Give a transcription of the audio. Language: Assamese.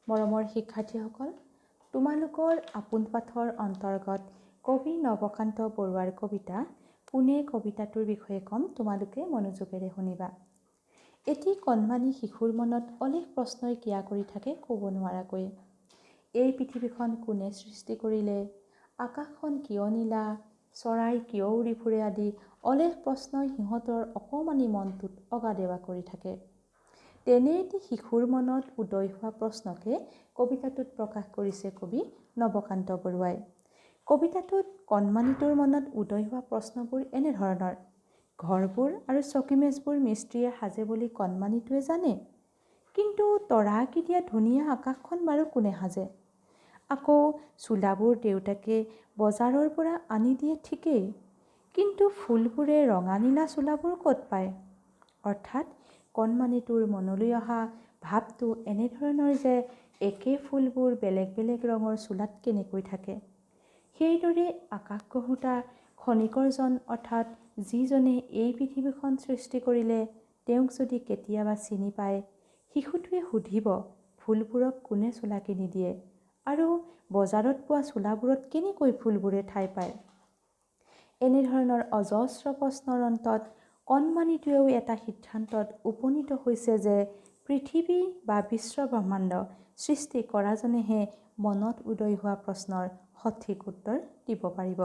মৰমৰ শিক্ষাৰ্থীসকল, তোমালোকৰ আপোন পাঠৰ অন্তৰ্গত কবি নৱকান্ত বৰুৱাৰ কবিতা পোনে কবিতাটোৰ বিষয়ে ক'ম, তোমালোকে মনোযোগেৰে শুনিবা। এটি কণমানি শিশুৰ মনত অলেখ প্ৰশ্নই ক্ৰিয়া কৰি থাকে ক'ব নোৱাৰাকৈ। এই পৃথিৱীখন কোনে সৃষ্টি কৰিলে, আকাশখন কিয় নীলা, চৰাই কিয় উৰি ফুৰে আদি অলেখ প্ৰশ্নই সিহঁতৰ অকণমানি মনটোত অগা-দেৱা কৰি থাকে। তেনে এটি শিশুৰ মনত উদয় হোৱা প্ৰশ্নকে কবিতাটোত প্ৰকাশ কৰিছে কবি নৱকান্ত বৰুৱাই। কবিতাটোত কণমানিটোৰ মনত উদয় হোৱা প্ৰশ্নবোৰ এনেধৰণৰ: ঘৰবোৰ আৰু চকীমেজবোৰ মিস্ত্ৰীয়ে সাজে বুলি কণমানিটোৱে জানে, কিন্তু তৰাকি দিয়া ধুনীয়া আকাশখন বাৰু কোনে সাজে? আকৌ চোলাবোৰ দেউতাকে বজাৰৰ পৰা আনি দিয়ে ঠিকেই, কিন্তু ফুলবোৰে ৰঙা নীলা চোলাবোৰ ক'ত পায়? অৰ্থাৎ কণমানিটোৰ মনলৈ অহা ভাৱটো এনেধৰণৰ যে একে ফুলবোৰ বেলেগ বেলেগ ৰঙৰ চোলাত কেনেকৈ থাকে। সেইদৰে আকাশ গঢ়োতা খনিকৰজন অৰ্থাৎ যিজনে এই পৃথিৱীখন সৃষ্টি কৰিলে, তেওঁক যদি কেতিয়াবা চিনি পায়, শিশুটোৱে সুধিব ফুলবোৰক কোনে চোলা কিনি দিয়ে আৰু বজাৰত পোৱা চোলাবোৰত কেনেকৈ ফুলবোৰে ঠাই পায়। এনেধৰণৰ অজস্ৰ প্ৰশ্নৰ অন্তত কণমানিটোৱেও এটা সিদ্ধান্তত উপনীত হৈছে যে পৃথিৱী বা বিশ্ব ব্ৰহ্মাণ্ড সৃষ্টি কৰাজনেহে মনত উদয় হোৱা প্ৰশ্নৰ সঠিক উত্তৰ দিব পাৰিব।